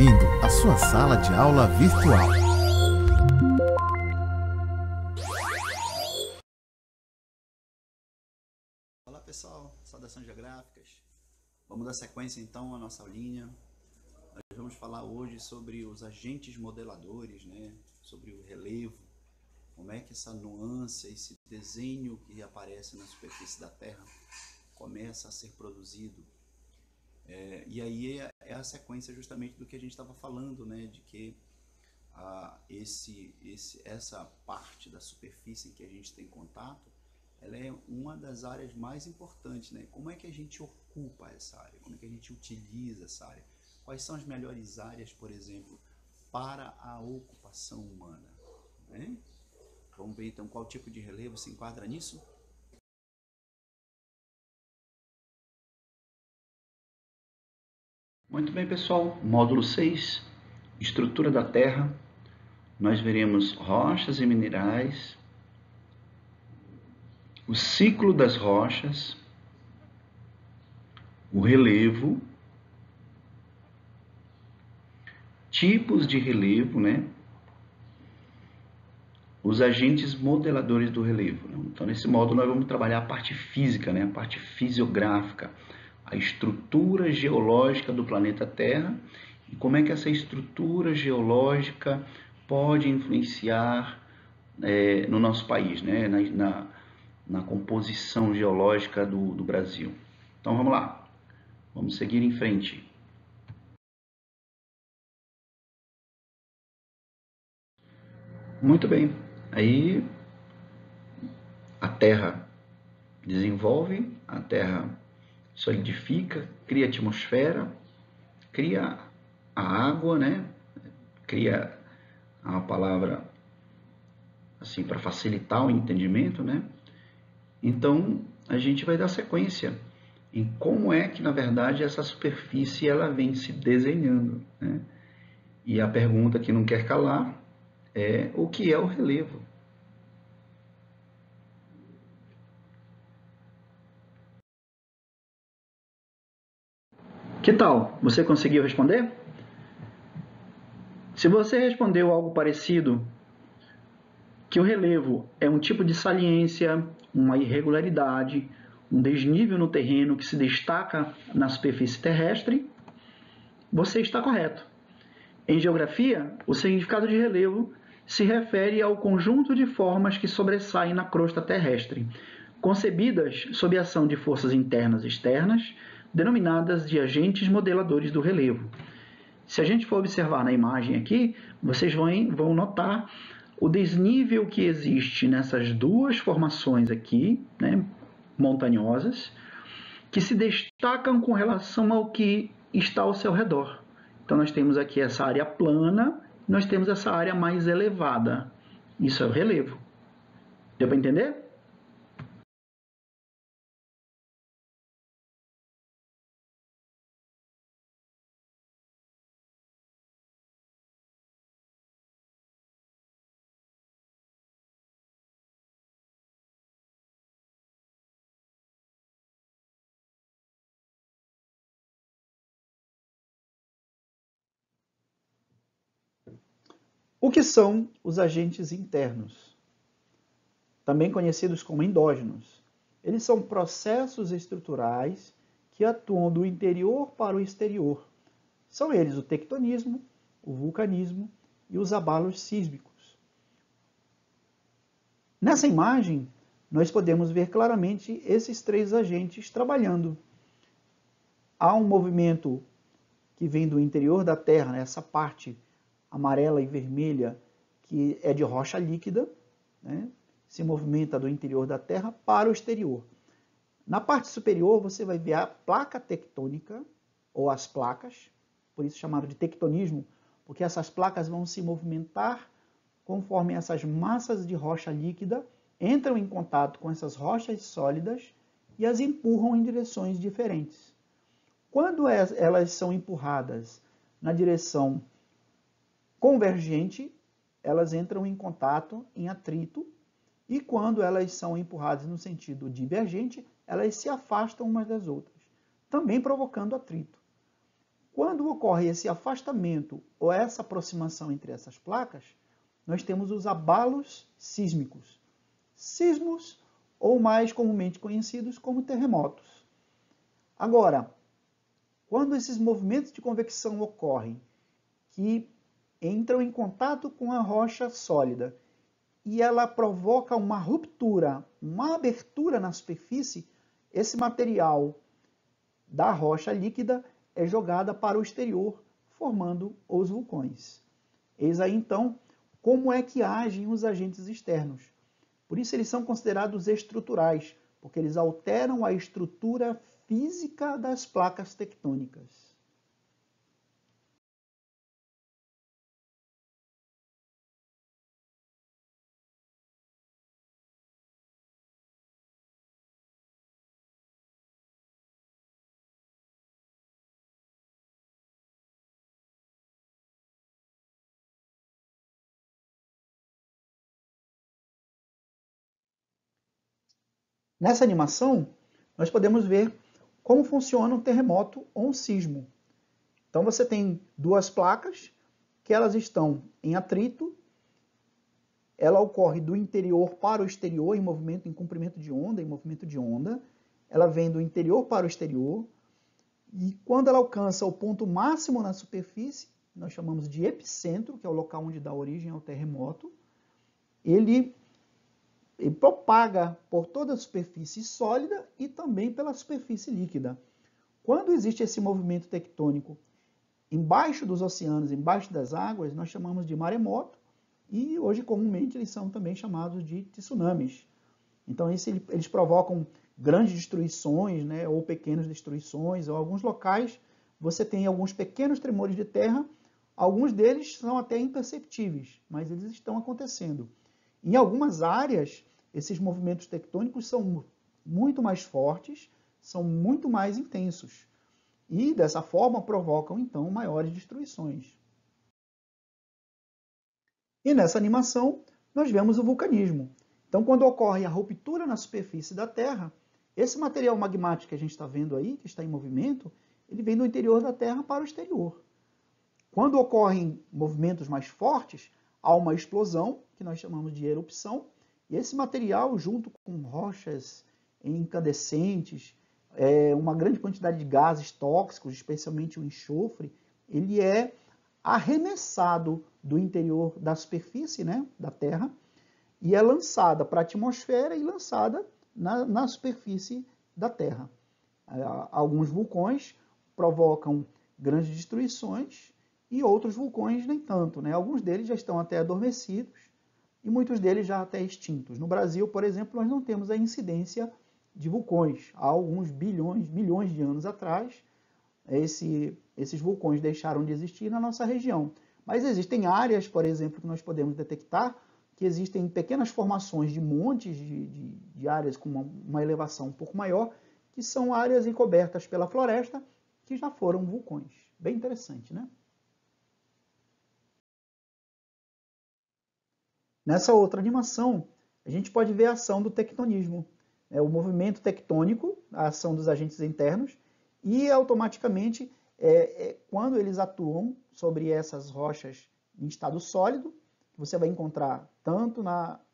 bem-vindo à sua sala de aula virtual. Olá pessoal, saudações geográficas. Vamos dar sequência então à nossa aulinha. Nós vamos falar hoje sobre os agentes modeladores, né? Sobre o relevo, como é que essa nuance, esse desenho que aparece na superfície da Terra começa a ser produzido. E aí é a sequência justamente do que a gente estava falando, né? De que essa parte da superfície em que a gente tem contato, ela é uma das áreas mais importantes, né? Como é que a gente ocupa essa área? Como é que a gente utiliza essa área? Quais são as melhores áreas, por exemplo, para a ocupação humana, né? Vamos ver então qual tipo de relevo se enquadra nisso? Muito bem, pessoal. Módulo 6, estrutura da Terra. Nós veremos rochas e minerais, o ciclo das rochas, o relevo, tipos de relevo, né? Os agentes modeladores do relevo. Então, nesse módulo, nós vamos trabalhar a parte física, né? A parte fisiográfica, a estrutura geológica do planeta Terra e como é que essa estrutura geológica pode influenciar no nosso país, né? Na composição geológica do Brasil. Então, vamos lá. Vamos seguir em frente. Muito bem. Aí, a Terra desenvolve, a Terra solidifica, cria atmosfera, cria a água, né? Cria a palavra assim para facilitar o entendimento, né? Então, a gente vai dar sequência em como é que, na verdade, essa superfície ela vem se desenhando, né? E a pergunta que não quer calar é o que é o relevo? Que tal? Você conseguiu responder? Se você respondeu algo parecido, que o relevo é um tipo de saliência, uma irregularidade, um desnível no terreno que se destaca na superfície terrestre, você está correto. Em geografia, o significado de relevo se refere ao conjunto de formas que sobressaem na crosta terrestre, concebidas sob a ação de forças internas e externas, denominadas de agentes modeladores do relevo. Se a gente for observar na imagem aqui, vocês vão notar o desnível que existe nessas duas formações aqui, né, montanhosas, que se destacam com relação ao que está ao seu redor. Então, nós temos aqui essa área plana, nós temos essa área mais elevada. Isso é o relevo. Deu para entender? O que são os agentes internos? Também conhecidos como endógenos. Eles são processos estruturais que atuam do interior para o exterior. São eles o tectonismo, o vulcanismo e os abalos sísmicos. Nessa imagem, nós podemos ver claramente esses três agentes trabalhando. Há um movimento que vem do interior da Terra, essa parte amarela e vermelha, que é de rocha líquida, né? Se movimenta do interior da Terra para o exterior. Na parte superior, você vai ver a placa tectônica, ou as placas, por isso chamado de tectonismo, porque essas placas vão se movimentar conforme essas massas de rocha líquida entram em contato com essas rochas sólidas e as empurram em direções diferentes. Quando elas são empurradas na direção convergente, elas entram em contato, em atrito, e quando elas são empurradas no sentido divergente, elas se afastam umas das outras, também provocando atrito. Quando ocorre esse afastamento ou essa aproximação entre essas placas, nós temos os abalos sísmicos. Sismos, ou mais comumente conhecidos como terremotos. Agora, quando esses movimentos de convecção ocorrem, que entram em contato com a rocha sólida, e ela provoca uma ruptura, uma abertura na superfície, esse material da rocha líquida é jogada para o exterior, formando os vulcões. Eis aí, então, como é que agem os agentes externos. Por isso eles são considerados estruturais, porque eles alteram a estrutura física das placas tectônicas. Nessa animação, nós podemos ver como funciona um terremoto ou um sismo. Então você tem duas placas que elas estão em atrito, ela ocorre do interior para o exterior em movimento, em comprimento de onda, em movimento de onda. Ela vem do interior para o exterior e quando ela alcança o ponto máximo na superfície, nós chamamos de epicentro, que é o local onde dá origem ao terremoto, ele propaga por toda a superfície sólida e também pela superfície líquida. Quando existe esse movimento tectônico embaixo dos oceanos, embaixo das águas, nós chamamos de maremoto e hoje comumente eles são também chamados de tsunamis. Então eles provocam grandes destruições, né, ou pequenas destruições, ou alguns locais você tem alguns pequenos tremores de terra, alguns deles são até imperceptíveis, mas eles estão acontecendo. Em algumas áreas, esses movimentos tectônicos são muito mais fortes, são muito mais intensos. E, dessa forma, provocam, então, maiores destruições. E nessa animação, nós vemos o vulcanismo. Então, quando ocorre a ruptura na superfície da Terra, esse material magmático que a gente está vendo aí, que está em movimento, ele vem do interior da Terra para o exterior. Quando ocorrem movimentos mais fortes, há uma explosão, que nós chamamos de erupção, e esse material, junto com rochas incandescentes, uma grande quantidade de gases tóxicos, especialmente o enxofre, ele é arremessado do interior da superfície, né, da Terra, e é lançada para a atmosfera e lançada na superfície da Terra. Alguns vulcões provocam grandes destruições e outros vulcões nem tanto, né? Alguns deles já estão até adormecidos e muitos deles já até extintos. No Brasil, por exemplo, nós não temos a incidência de vulcões. Há alguns milhões de anos atrás, esses vulcões deixaram de existir na nossa região. Mas existem áreas, por exemplo, que nós podemos detectar que existem pequenas formações de montes de áreas com uma elevação um pouco maior, que são áreas encobertas pela floresta, que já foram vulcões. Bem interessante, né? Nessa outra animação, a gente pode ver a ação do tectonismo, o movimento tectônico, a ação dos agentes internos, e automaticamente, quando eles atuam sobre essas rochas em estado sólido, você vai encontrar tanto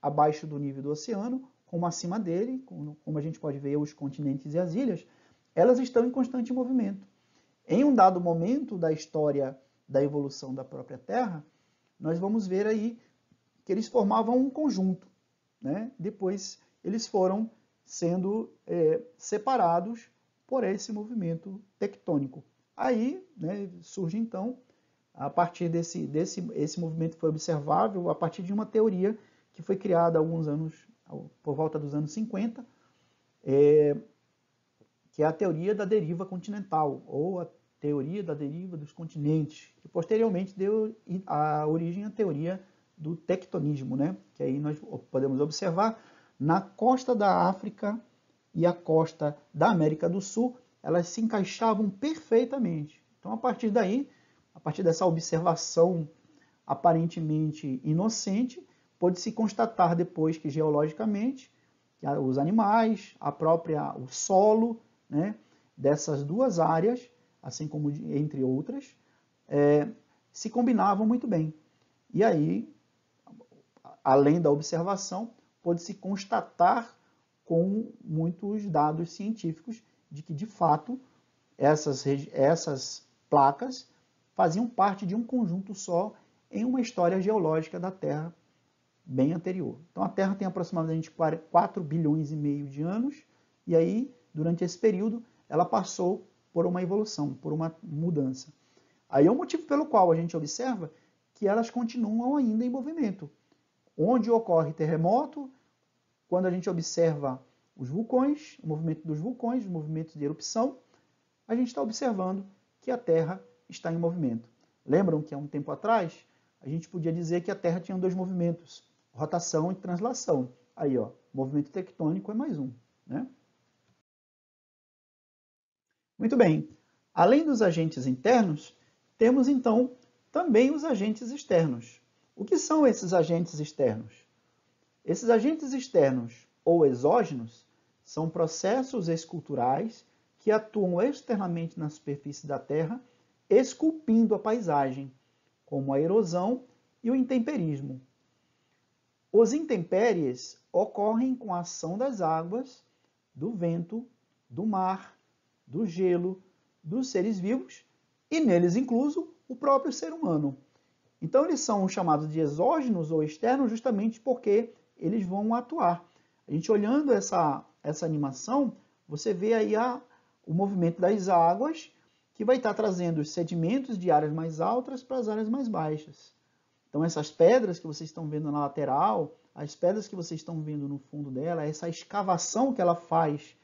abaixo do nível do oceano, como acima dele, como a gente pode ver os continentes e as ilhas, elas estão em constante movimento. Em um dado momento da história da evolução da própria Terra, nós vamos ver aí que eles formavam um conjunto, né? Depois eles foram sendo separados por esse movimento tectônico. Aí, né, surge então, a partir esse movimento foi observável a partir de uma teoria que foi criada há alguns anos, por volta dos anos 50, que é a teoria da deriva continental, ou a teoria da deriva dos continentes, que posteriormente deu a origem à teoria do tectonismo, né? Que aí nós podemos observar na costa da África e a costa da América do Sul, elas se encaixavam perfeitamente. Então, a partir daí, a partir dessa observação aparentemente inocente, pôde-se constatar depois que geologicamente os animais, o solo, né, dessas duas áreas, assim como entre outras, se combinavam muito bem. E aí, além da observação, pôde-se constatar com muitos dados científicos de que, de fato, essas placas faziam parte de um conjunto só em uma história geológica da Terra bem anterior. Então, a Terra tem aproximadamente 4 bilhões e meio de anos, e aí, durante esse período, ela passou por uma evolução, por uma mudança. Aí é o motivo pelo qual a gente observa que elas continuam ainda em movimento. Onde ocorre terremoto, quando a gente observa os vulcões, o movimento dos vulcões, os movimentos de erupção, a gente está observando que a Terra está em movimento. Lembram que há um tempo atrás, a gente podia dizer que a Terra tinha 2 movimentos, rotação e translação. Aí, ó, movimento tectônico é mais um, né? Muito bem. Além dos agentes internos, temos então também os agentes externos. O que são esses agentes externos? Esses agentes externos ou exógenos são processos esculturais que atuam externamente na superfície da Terra, esculpindo a paisagem, como a erosão e o intemperismo. Os intempéries ocorrem com a ação das águas, do vento, do mar, do gelo, dos seres vivos e neles incluso o próprio ser humano. Então eles são chamados de exógenos ou externos justamente porque eles vão atuar. A gente olhando essa animação, você vê aí o movimento das águas que vai estar trazendo os sedimentos de áreas mais altas para as áreas mais baixas. Então essas pedras que vocês estão vendo na lateral, as pedras que vocês estão vendo no fundo dela, essa escavação que ela faz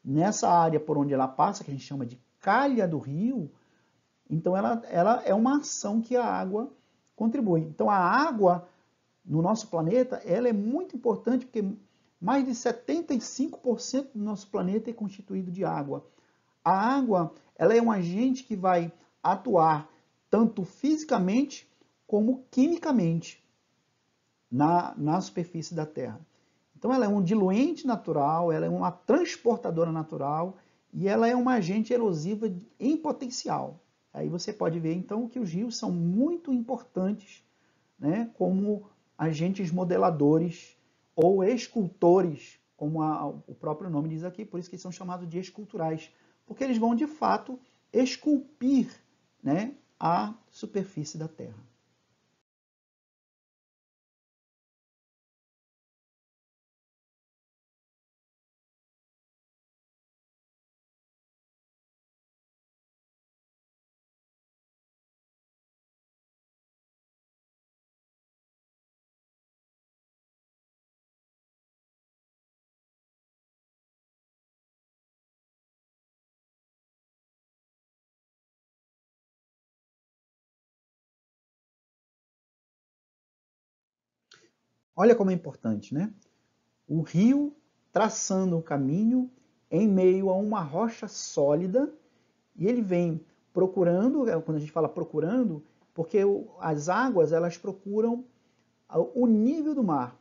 nessa área por onde ela passa, que a gente chama de calha do rio, então ela é uma ação que a água contribui. Então a água no nosso planeta, ela é muito importante porque mais de 75% do nosso planeta é constituído de água. A água, ela é um agente que vai atuar tanto fisicamente como quimicamente na superfície da Terra. Então ela é um diluente natural, ela é uma transportadora natural e ela é uma agente erosiva em potencial. Aí você pode ver então que os rios são muito importantes, né, como agentes modeladores ou escultores, como o próprio nome diz aqui, por isso que eles são chamados de esculturais, porque eles vão de fato esculpir, né, a superfície da Terra. Olha como é importante, né? O rio traçando o caminho em meio a uma rocha sólida e ele vem procurando, quando a gente fala procurando, porque as águas elas procuram o nível do mar,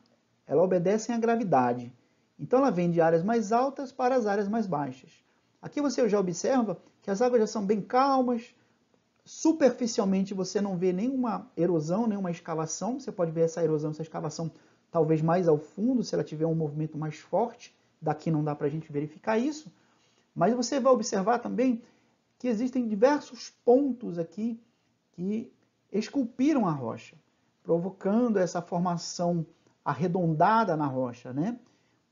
elas obedecem à gravidade. Então ela vem de áreas mais altas para as áreas mais baixas. Aqui você já observa que as águas já são bem calmas, superficialmente você não vê nenhuma erosão, nenhuma escavação. Você pode ver essa erosão, essa escavação talvez mais ao fundo, se ela tiver um movimento mais forte. Daqui não dá para a gente verificar isso. Mas você vai observar também que existem diversos pontos aqui que esculpiram a rocha, provocando essa formação arredondada na rocha, né?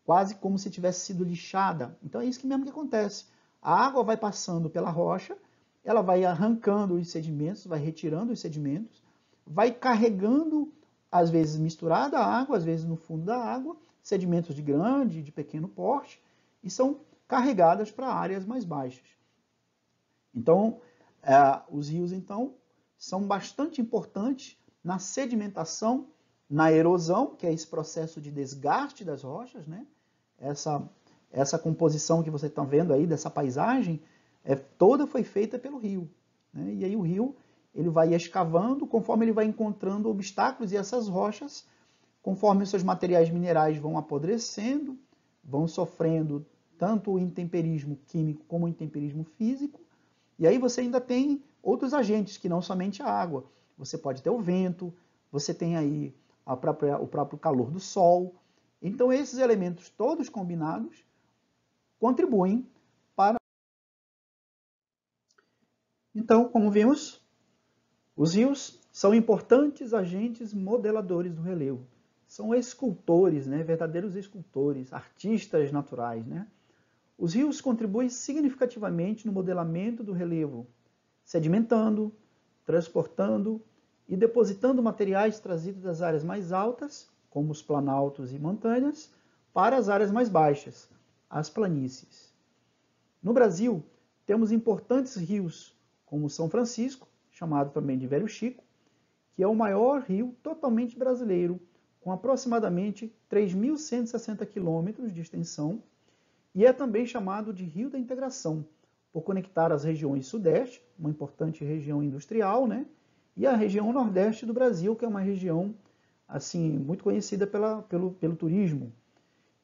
Quase como se tivesse sido lixada. Então é isso que mesmo que acontece. A água vai passando pela rocha, ela vai arrancando os sedimentos, vai retirando os sedimentos, vai carregando, às vezes misturada a água, às vezes no fundo da água, sedimentos de grande, de pequeno porte, e são carregadas para áreas mais baixas. Então, os rios, então, são bastante importantes na sedimentação, na erosão, que é esse processo de desgaste das rochas, né? Essa composição que vocês estão vendo aí, dessa paisagem, toda foi feita pelo rio, né? E aí o rio ele vai escavando, conforme ele vai encontrando obstáculos, e essas rochas, conforme os seus materiais minerais vão apodrecendo, vão sofrendo tanto o intemperismo químico como o intemperismo físico, E aí você ainda tem outros agentes, que não somente a água. Você pode ter o vento, você tem aí o próprio calor do sol. Então esses elementos todos combinados contribuem para... Então, como vimos, os rios são importantes agentes modeladores do relevo. São escultores, né? Verdadeiros escultores, artistas naturais, né? Os rios contribuem significativamente no modelamento do relevo, sedimentando, transportando e depositando materiais trazidos das áreas mais altas, como os planaltos e montanhas, para as áreas mais baixas, as planícies. No Brasil, temos importantes rios, como o São Francisco, chamado também de Velho Chico, que é o maior rio totalmente brasileiro, com aproximadamente 3.160 quilômetros de extensão, e é também chamado de Rio da Integração, por conectar as regiões Sudeste, uma importante região industrial, né, e a região Nordeste do Brasil, que é uma região assim muito conhecida pelo turismo.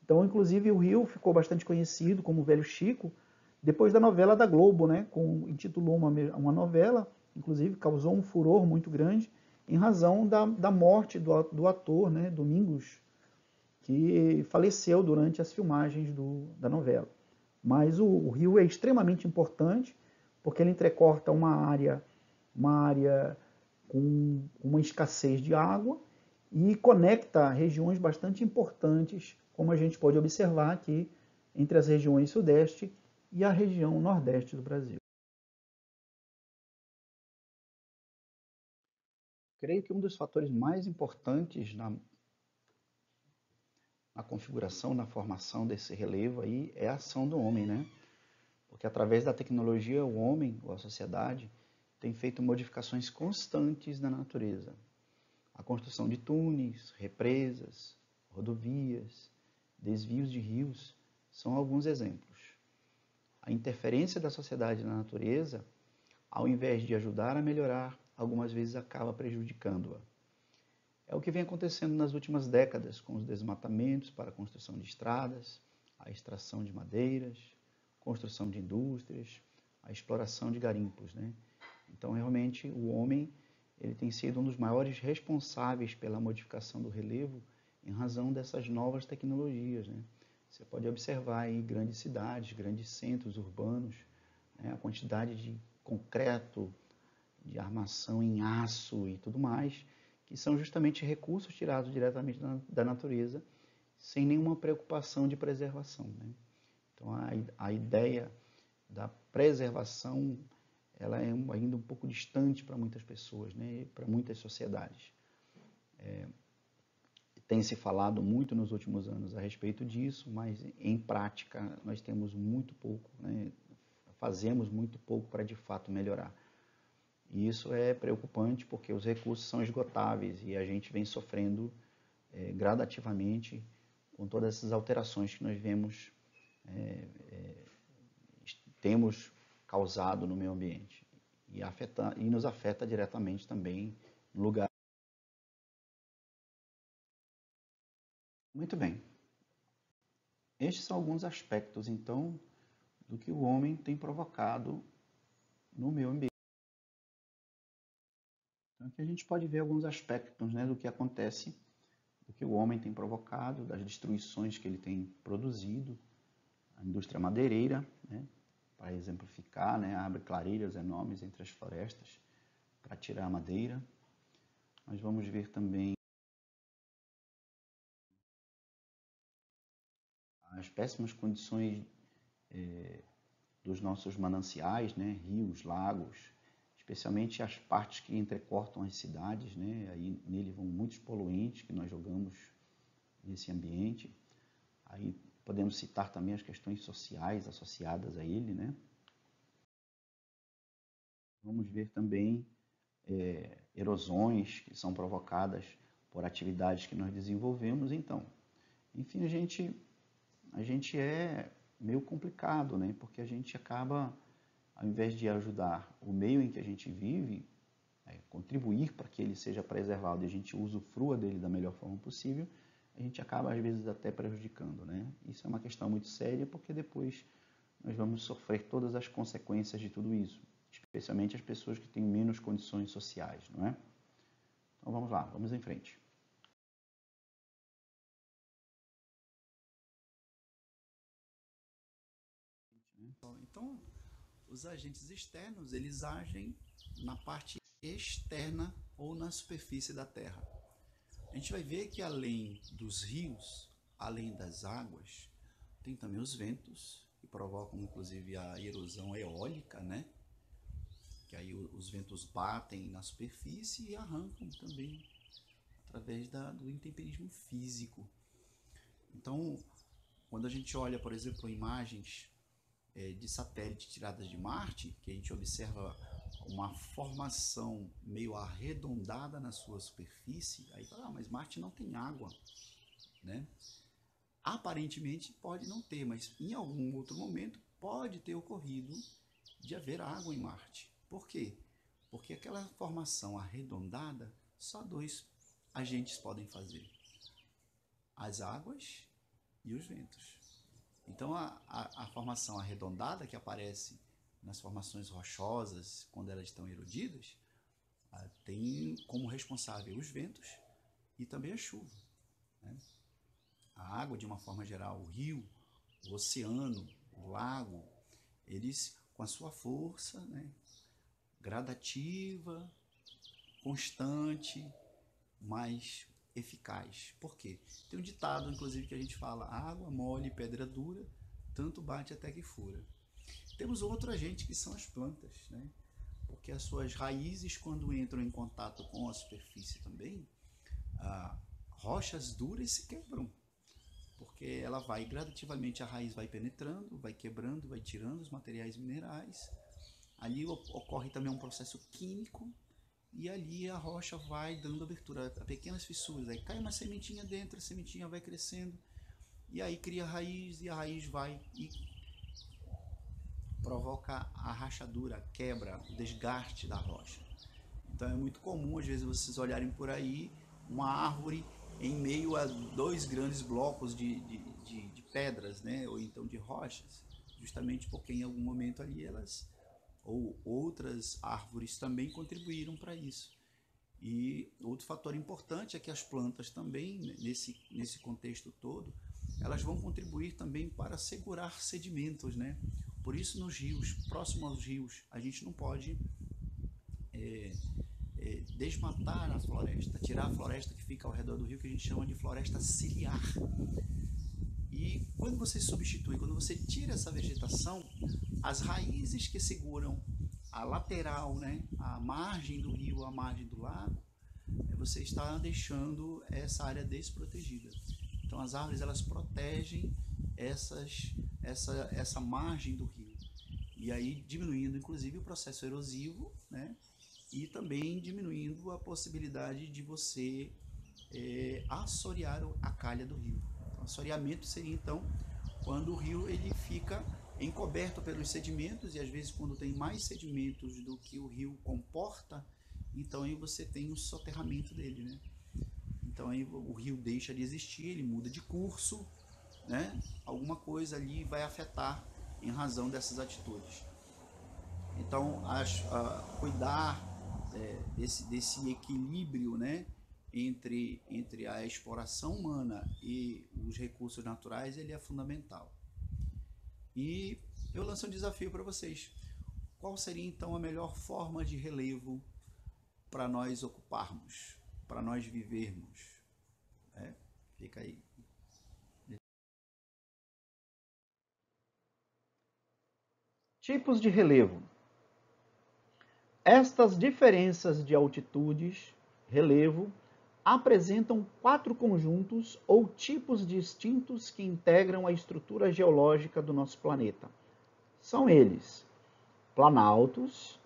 Então, inclusive, o rio ficou bastante conhecido como Velho Chico, depois da novela da Globo, né, intitulou uma novela, inclusive causou um furor muito grande, em razão da morte do ator, né, Domingos, que faleceu durante as filmagens da novela. Mas o rio é extremamente importante, porque ele entrecorta uma área com uma escassez de água e conecta regiões bastante importantes, como a gente pode observar aqui, entre as regiões Sudeste e a região Nordeste do Brasil. Creio que um dos fatores mais importantes na configuração, na formação desse relevo aí é a ação do homem, né? Porque através da tecnologia, o homem, ou a sociedade, tem feito modificações constantes na natureza. A construção de túneis, represas, rodovias, desvios de rios são alguns exemplos. A interferência da sociedade na natureza, ao invés de ajudar a melhorar, algumas vezes acaba prejudicando-a. É o que vem acontecendo nas últimas décadas, com os desmatamentos para a construção de estradas, a extração de madeiras, construção de indústrias, a exploração de garimpos, né? Então, realmente, o homem ele tem sido um dos maiores responsáveis pela modificação do relevo em razão dessas novas tecnologias, né? Você pode observar aí grandes cidades, grandes centros urbanos, né? A quantidade de concreto, de armação em aço e tudo mais, que são justamente recursos tirados diretamente da natureza, sem nenhuma preocupação de preservação, né? Então, a ideia da preservação ela é ainda um pouco distante para muitas pessoas, né? Para muitas sociedades. Tem se falado muito nos últimos anos a respeito disso, mas em prática nós temos muito pouco, né? Fazemos muito pouco para de fato melhorar. E isso é preocupante porque os recursos são esgotáveis e a gente vem sofrendo gradativamente com todas essas alterações que nós temos causado no meio ambiente e nos afeta diretamente também no lugar. Muito bem. Estes são alguns aspectos, então, do que o homem tem provocado no meio ambiente. Então, aqui a gente pode ver alguns aspectos, né, do que acontece, do que o homem tem provocado, das destruições que ele tem produzido, a indústria madeireira, né, para exemplificar, né, abre clareiras enormes entre as florestas para tirar a madeira. Nós vamos ver também as péssimas condições dos nossos mananciais, né, rios, lagos, especialmente as partes que entrecortam as cidades, né, aí nele vão muitos poluentes que nós jogamos nesse ambiente. Aí podemos citar também as questões sociais associadas a ele, né? Vamos ver também erosões que são provocadas por atividades que nós desenvolvemos. Então, enfim, a gente é meio complicado, né? Porque a gente acaba, ao invés de ajudar o meio em que a gente vive, contribuir para que ele seja preservado e a gente usufrua dele da melhor forma possível, a gente acaba às vezes até prejudicando, né? Isso é uma questão muito séria porque depois nós vamos sofrer todas as consequências de tudo isso, especialmente as pessoas que têm menos condições sociais, não é? Então vamos lá, vamos em frente. Então, os agentes externos, eles agem na parte externa ou na superfície da Terra. A gente vai ver que além dos rios, além das águas, tem também os ventos, que provocam inclusive a erosão eólica, né? Que aí os ventos batem na superfície e arrancam também através do intemperismo físico. Então, quando a gente olha, por exemplo, imagens de satélite tiradas de Marte, que a gente observa uma formação meio arredondada na sua superfície, aí fala, mas Marte não tem água, né? Aparentemente pode não ter, mas em algum outro momento pode ter ocorrido de haver água em Marte. Por quê? Porque aquela formação arredondada, só dois agentes podem fazer: as águas e os ventos. Então a formação arredondada que aparece nas formações rochosas, quando elas estão erodidas, tem como responsável os ventos e também a chuva, né? A água, de uma forma geral, o rio, o oceano, o lago, eles, com a sua força, né, gradativa, constante, mas eficaz. Por quê? Tem um ditado, inclusive, que a gente fala: água mole, pedra dura, tanto bate até que fura. Temos outro agente que são as plantas, né? Porque as suas raízes, quando entram em contato com a superfície também, rochas duras se quebram, porque ela vai gradativamente, a raiz vai penetrando, vai quebrando, vai tirando os materiais minerais. Ali ocorre também um processo químico, e ali a rocha vai dando abertura a pequenas fissuras. Aí cai uma sementinha dentro, a sementinha vai crescendo, e aí cria a raiz, e a raiz vai e provoca a rachadura, a quebra, o desgaste da rocha. Então é muito comum, às vezes, vocês olharem por aí uma árvore em meio a dois grandes blocos de pedras, né? Ou então de rochas, justamente porque em algum momento ali elas, ou outras árvores também contribuíram para isso. E outro fator importante é que as plantas também, nesse contexto todo, elas vão contribuir também para segurar sedimentos, né? Por isso, nos rios, próximo aos rios, a gente não pode desmatar a floresta, tirar a floresta que fica ao redor do rio, que a gente chama de floresta ciliar. E quando você substitui, quando você tira essa vegetação, as raízes que seguram a lateral, né, a margem do rio, a margem do lago, você está deixando essa área desprotegida. Então as árvores, elas protegem essa margem do rio, e aí diminuindo inclusive o processo erosivo, né, e também diminuindo a possibilidade de você assorear a calha do rio. Então, assoreamento seria então quando o rio ele fica encoberto pelos sedimentos, e às vezes quando tem mais sedimentos do que o rio comporta, então aí você tem o soterramento dele, né? Então aí o rio deixa de existir, ele muda de curso, né? Alguma coisa ali vai afetar em razão dessas atitudes. Então cuidar desse equilíbrio, né, entre a exploração humana e os recursos naturais, ele é fundamental. E eu lanço um desafio para vocês: qual seria então a melhor forma de relevo para nós ocuparmos, para nós vivermos? Fica aí. Tipos de relevo. Estas diferenças de altitudes, relevo, apresentam 4 conjuntos ou tipos distintos que integram a estrutura geológica do nosso planeta. São eles: planaltos,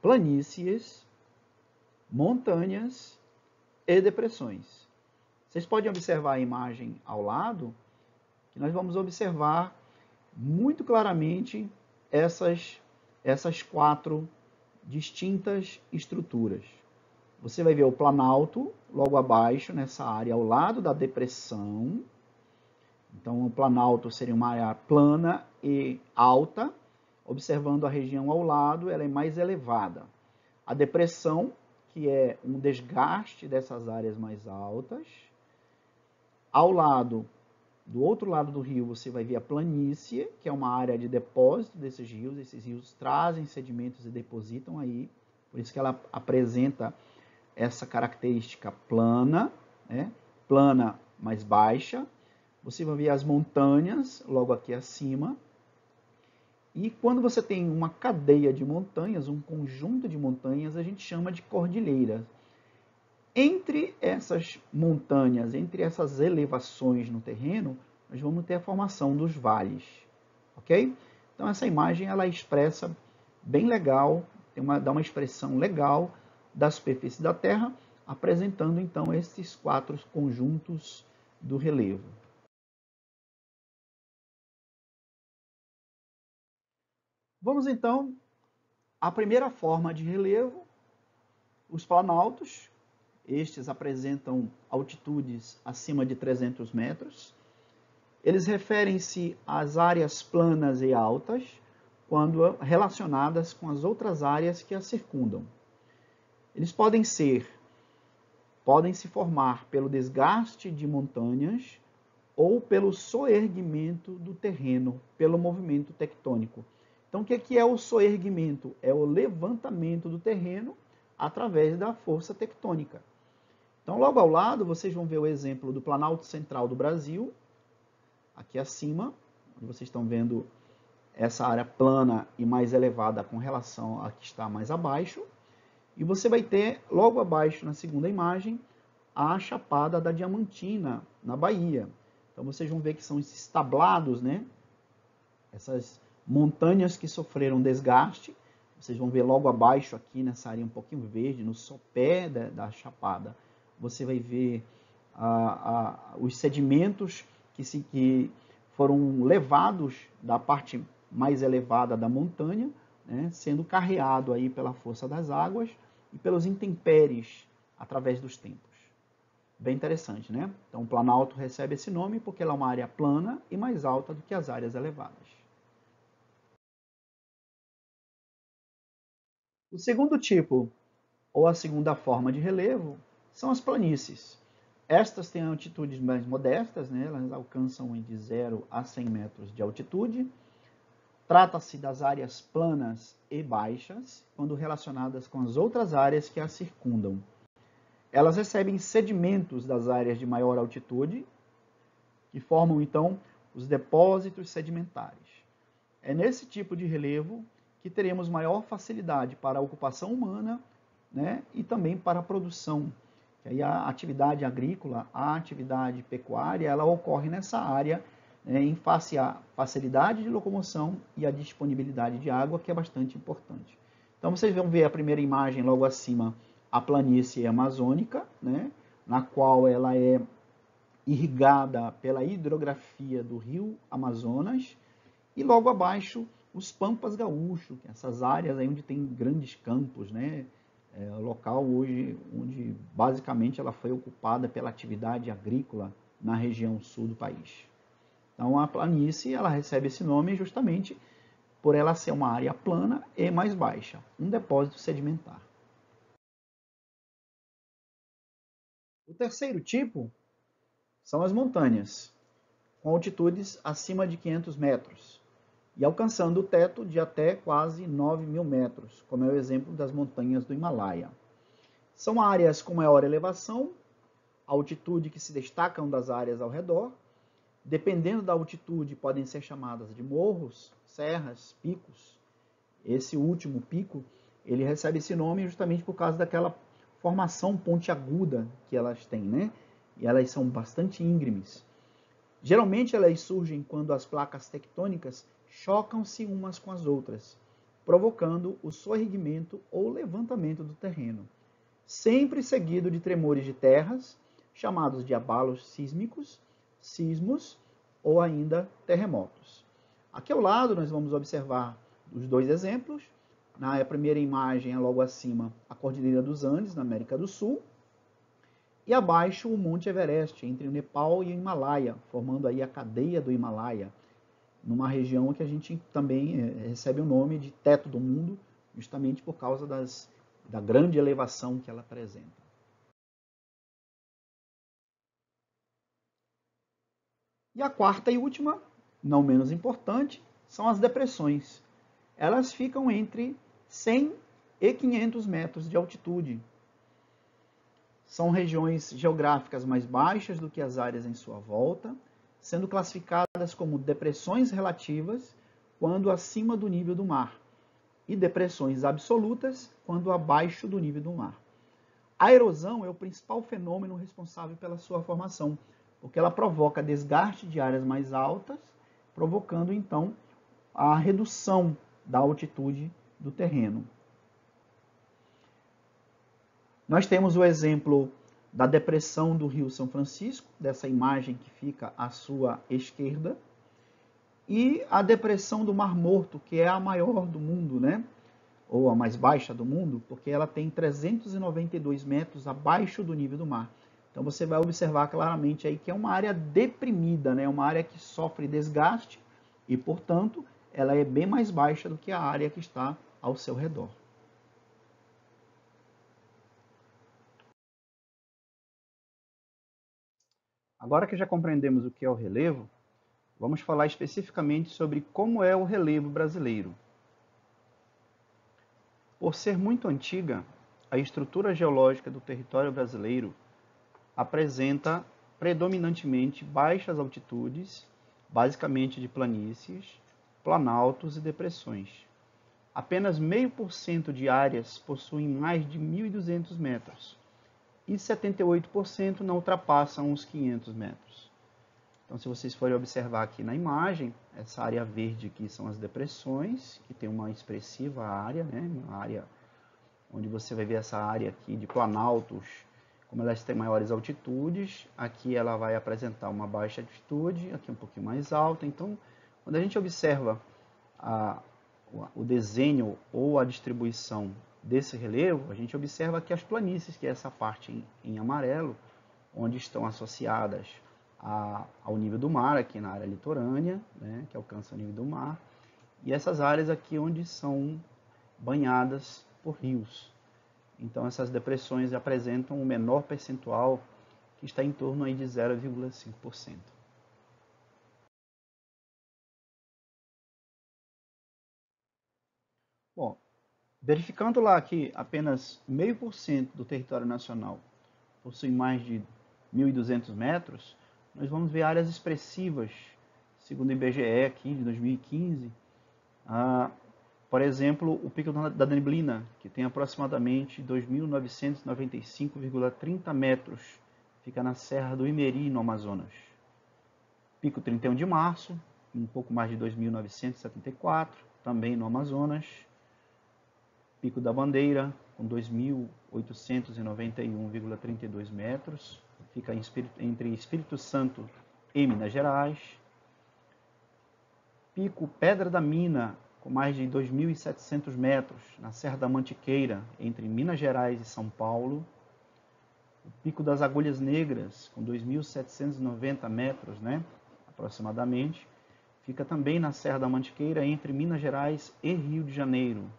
planícies, montanhas e depressões. Vocês podem observar a imagem ao lado, que nós vamos observar muito claramente essas 4 distintas estruturas. Você vai ver o planalto logo abaixo, nessa área ao lado da depressão. Então, o planalto seria uma área plana e alta, observando a região ao lado, ela é mais elevada. A depressão, que é um desgaste dessas áreas mais altas. Ao lado, do outro lado do rio, você vai ver a planície, que é uma área de depósito desses rios. Esses rios trazem sedimentos e depositam aí. Por isso que ela apresenta essa característica plana, né? Plana mais baixa. Você vai ver as montanhas logo aqui acima. E quando você tem uma cadeia de montanhas, um conjunto de montanhas, a gente chama de cordilheira. Entre essas montanhas, entre essas elevações no terreno, nós vamos ter a formação dos vales, ok? Então essa imagem ela expressa bem legal, dá uma expressão legal da superfície da Terra, apresentando então esses 4 conjuntos do relevo. Vamos então à primeira forma de relevo, os planaltos. Estes apresentam altitudes acima de 300 metros. Eles referem-se às áreas planas e altas, quando relacionadas com as outras áreas que as circundam. Eles podem se formar pelo desgaste de montanhas ou pelo soerguimento do terreno, pelo movimento tectônico. Então, o que é o soerguimento? É o levantamento do terreno através da força tectônica. Então, logo ao lado, vocês vão ver o exemplo do Planalto Central do Brasil, aqui acima, onde vocês estão vendo essa área plana e mais elevada com relação a que está mais abaixo. E você vai ter, logo abaixo, na segunda imagem, a Chapada da Diamantina, na Bahia. Então, vocês vão ver que são esses tablados, né? Essas montanhas que sofreram desgaste. Vocês vão ver logo abaixo aqui, nessa área um pouquinho verde, no sopé da Chapada, você vai ver os sedimentos que foram levados da parte mais elevada da montanha, né, sendo carreado aí pela força das águas e pelos intempéries através dos tempos. Bem interessante, né? Então, o Planalto recebe esse nome porque ela é uma área plana e mais alta do que as áreas elevadas. O segundo tipo, ou a segunda forma de relevo, são as planícies. Estas têm altitudes mais modestas, né? Elas alcançam de 0 a 100 metros de altitude. Trata-se das áreas planas e baixas, quando relacionadas com as outras áreas que as circundam. Elas recebem sedimentos das áreas de maior altitude, que formam, então, os depósitos sedimentares. É nesse tipo de relevo que teremos maior facilidade para a ocupação humana, né, e também para a produção. E aí a atividade agrícola, a atividade pecuária, ela ocorre nessa área, né, em face à facilidade de locomoção e à disponibilidade de água, que é bastante importante. Então vocês vão ver a primeira imagem logo acima, a planície amazônica, né, na qual ela é irrigada pela hidrografia do rio Amazonas, e logo abaixo os pampas gaúchos, essas áreas aí onde tem grandes campos, né? O local hoje onde basicamente ela foi ocupada pela atividade agrícola na região sul do país. Então a planície ela recebe esse nome justamente por ela ser uma área plana e mais baixa, um depósito sedimentar. O terceiro tipo são as montanhas, com altitudes acima de 500 metros. E alcançando o teto de até quase 9.000 metros, como é o exemplo das montanhas do Himalaia. São áreas com maior elevação, altitude que se destacam das áreas ao redor. Dependendo da altitude, podem ser chamadas de morros, serras, picos. Esse último pico, ele recebe esse nome justamente por causa daquela formação pontiaguda que elas têm, né? E elas são bastante íngremes. Geralmente elas surgem quando as placas tectônicas chocam-se umas com as outras, provocando o soerguimento ou levantamento do terreno, sempre seguido de tremores de terras, chamados de abalos sísmicos, sismos ou ainda terremotos. Aqui ao lado nós vamos observar os dois exemplos. Na primeira imagem, logo acima, a Cordilheira dos Andes, na América do Sul, e abaixo o Monte Everest, entre o Nepal e o Himalaia, formando aí a cadeia do Himalaia. numa região que a gente também recebe o nome de teto do mundo, justamente por causa da grande elevação que ela apresenta. E a quarta e última, não menos importante, são as depressões. Elas ficam entre 100 e 500 metros de altitude. São regiões geográficas mais baixas do que as áreas em sua volta, sendo classificadas como depressões relativas quando acima do nível do mar e depressões absolutas quando abaixo do nível do mar. A erosão é o principal fenômeno responsável pela sua formação, porque ela provoca desgaste de áreas mais altas, provocando então a redução da altitude do terreno. Nós temos o exemplo da depressão do Rio São Francisco, dessa imagem que fica à sua esquerda, e a depressão do Mar Morto, que é a maior do mundo, né? Ou a mais baixa do mundo, porque ela tem 392 metros abaixo do nível do mar. Então você vai observar claramente aí que é uma área deprimida, né? Uma área que sofre desgaste e, portanto, ela é bem mais baixa do que a área que está ao seu redor. Agora que já compreendemos o que é o relevo, vamos falar especificamente sobre como é o relevo brasileiro. Por ser muito antiga, a estrutura geológica do território brasileiro apresenta predominantemente baixas altitudes, basicamente de planícies, planaltos e depressões. Apenas 0,5% de áreas possuem mais de 1.200 metros e 78% não ultrapassam os 500 metros. Então, se vocês forem observar aqui na imagem, essa área verde aqui são as depressões, que tem uma expressiva área, né? Uma área onde você vai ver essa área aqui de planaltos, como elas têm maiores altitudes, aqui ela vai apresentar uma baixa altitude, aqui um pouquinho mais alta. Então, quando a gente observa o desenho ou a distribuição desse relevo, a gente observa que as planícies, que é essa parte em amarelo, onde estão associadas ao nível do mar, aqui na área litorânea, né, que alcança o nível do mar, e essas áreas aqui onde são banhadas por rios. Então, essas depressões apresentam um menor percentual, que está em torno aí de 0,5%. Bom, verificando lá que apenas 0,5% do território nacional possui mais de 1.200 metros, nós vamos ver áreas expressivas, segundo o IBGE aqui de 2015, por exemplo, o Pico da Neblina, que tem aproximadamente 2.995,30 metros, fica na Serra do Imeri, no Amazonas. Pico 31 de Março, um pouco mais de 2.974, também no Amazonas. Pico da Bandeira, com 2.891,32 metros, fica entre Espírito Santo e Minas Gerais. Pico Pedra da Mina, com mais de 2.700 metros, na Serra da Mantiqueira, entre Minas Gerais e São Paulo. O Pico das Agulhas Negras, com 2.790 metros, né, aproximadamente, fica também na Serra da Mantiqueira, entre Minas Gerais e Rio de Janeiro.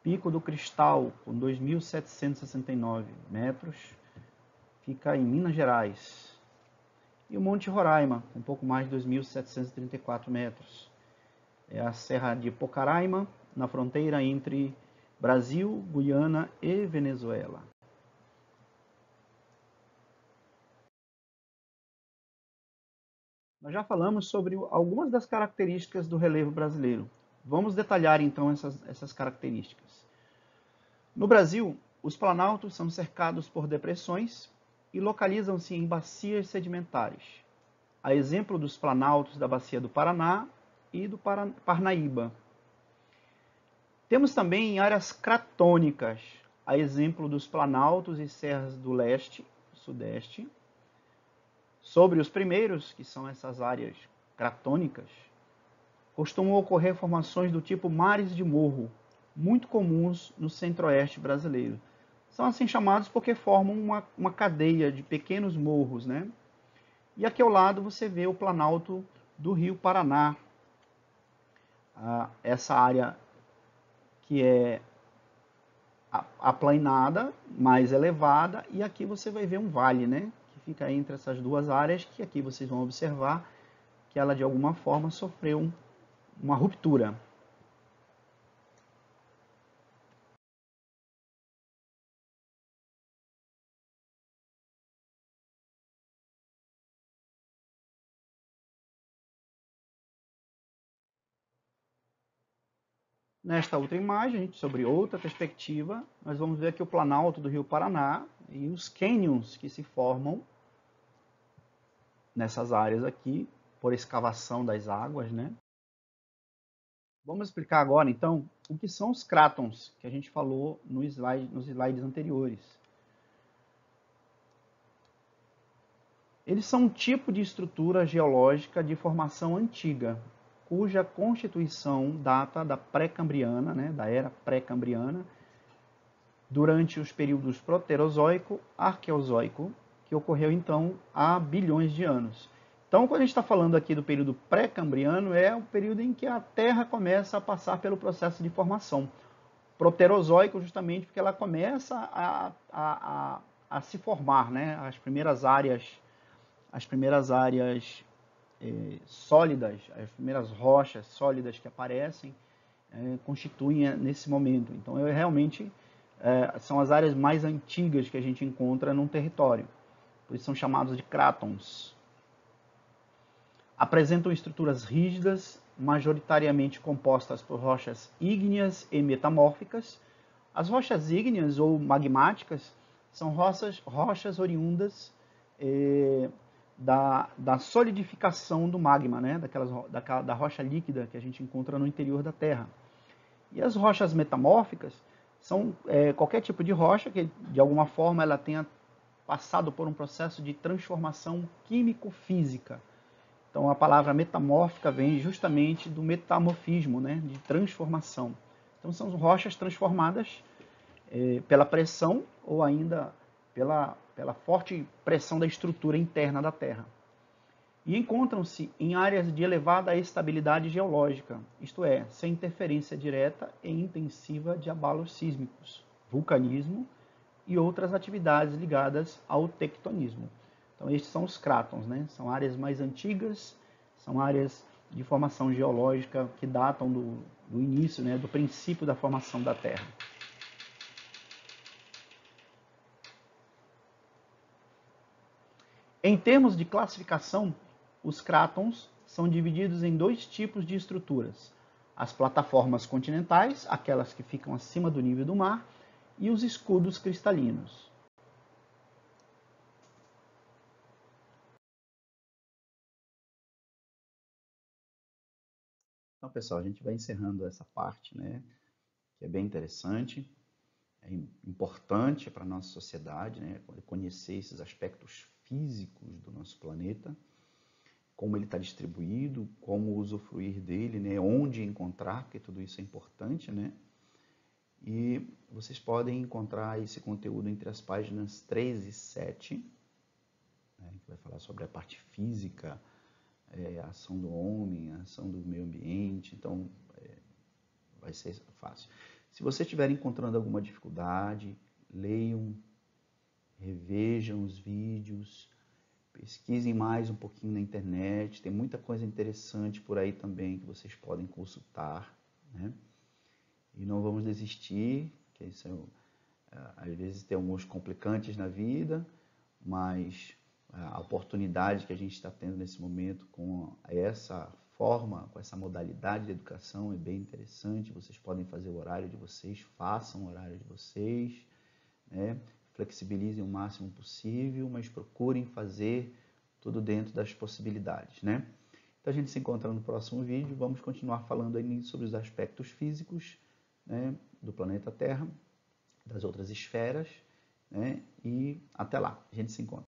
Pico do Cristal, com 2.769 metros, fica em Minas Gerais. E o Monte Roraima, com um pouco mais de 2.734 metros. É a Serra de Pocaraima, na fronteira entre Brasil, Guiana e Venezuela. Nós já falamos sobre algumas das características do relevo brasileiro. Vamos detalhar então essas características. No Brasil, os planaltos são cercados por depressões e localizam-se em bacias sedimentares, a exemplo dos planaltos da Bacia do Paraná e do Parnaíba. Temos também áreas cratônicas, a exemplo dos planaltos e serras do leste e sudeste. Sobre os primeiros, que são essas áreas cratônicas, costumam ocorrer formações do tipo mares de morro, muito comuns no centro-oeste brasileiro. São assim chamados porque formam uma cadeia de pequenos morros, né? E aqui ao lado você vê o planalto do Rio Paraná. Essa área que é aplainada, mais elevada, e aqui você vai ver um vale, né? Que fica entre essas duas áreas, que aqui vocês vão observar que ela de alguma forma sofreu uma ruptura. Nesta outra imagem, sobre outra perspectiva, nós vamos ver aqui o planalto do Rio Paraná e os cânions que se formam nessas áreas aqui, por escavação das águas, né? Vamos explicar agora, então, o que são os crátons, que a gente falou nos slides anteriores. Eles são um tipo de estrutura geológica de formação antiga, cuja constituição data da pré-cambriana, né, da era pré-cambriana, durante os períodos Proterozoico, Arqueozoico, que ocorreu então há bilhões de anos. Então, quando a gente está falando aqui do período pré-cambriano, é o período em que a Terra começa a passar pelo processo de formação. Proterozoico, justamente porque ela começa a se formar, né? As primeiras áreas sólidas, as primeiras rochas sólidas que aparecem, constituem nesse momento. Então, realmente são as áreas mais antigas que a gente encontra num território. Por isso são chamados de crátons. Apresentam estruturas rígidas, majoritariamente compostas por rochas ígneas e metamórficas. As rochas ígneas ou magmáticas são rochas oriundas da solidificação do magma, né? Da rocha líquida que a gente encontra no interior da Terra. E as rochas metamórficas são qualquer tipo de rocha que, de alguma forma, ela tenha passado por um processo de transformação químico-física. Então, a palavra metamórfica vem justamente do metamorfismo, né, de transformação. Então, são rochas transformadas pela pressão ou ainda pela forte pressão da estrutura interna da Terra. E encontram-se em áreas de elevada estabilidade geológica, isto é, sem interferência direta e intensiva de abalos sísmicos, vulcanismo e outras atividades ligadas ao tectonismo. Então, estes são os crátons, né? São áreas mais antigas, são áreas de formação geológica que datam do início, né, do princípio da formação da Terra. Em termos de classificação, os crátons são divididos em dois tipos de estruturas: as plataformas continentais, aquelas que ficam acima do nível do mar, e os escudos cristalinos. Então, pessoal, a gente vai encerrando essa parte, né, que é bem interessante, é importante para a nossa sociedade, né, conhecer esses aspectos físicos do nosso planeta, como ele está distribuído, como usufruir dele, né, onde encontrar, porque tudo isso é importante, né? E vocês podem encontrar esse conteúdo entre as páginas 3 e 7, né, que vai falar sobre a parte física, a ação do homem, a ação do meio ambiente, então vai ser fácil. Se você estiver encontrando alguma dificuldade, leiam, revejam os vídeos, pesquisem mais um pouquinho na internet, tem muita coisa interessante por aí também que vocês podem consultar, né? E não vamos desistir, que isso às vezes tem alguns complicantes na vida, mas a oportunidade que a gente está tendo nesse momento com essa forma, com essa modalidade de educação é bem interessante. Vocês podem fazer o horário de vocês, façam o horário de vocês, né? Flexibilizem o máximo possível, mas procurem fazer tudo dentro das possibilidades, né? Então a gente se encontra no próximo vídeo, vamos continuar falando aí sobre os aspectos físicos, né, do planeta Terra, das outras esferas, né? E até lá, a gente se encontra.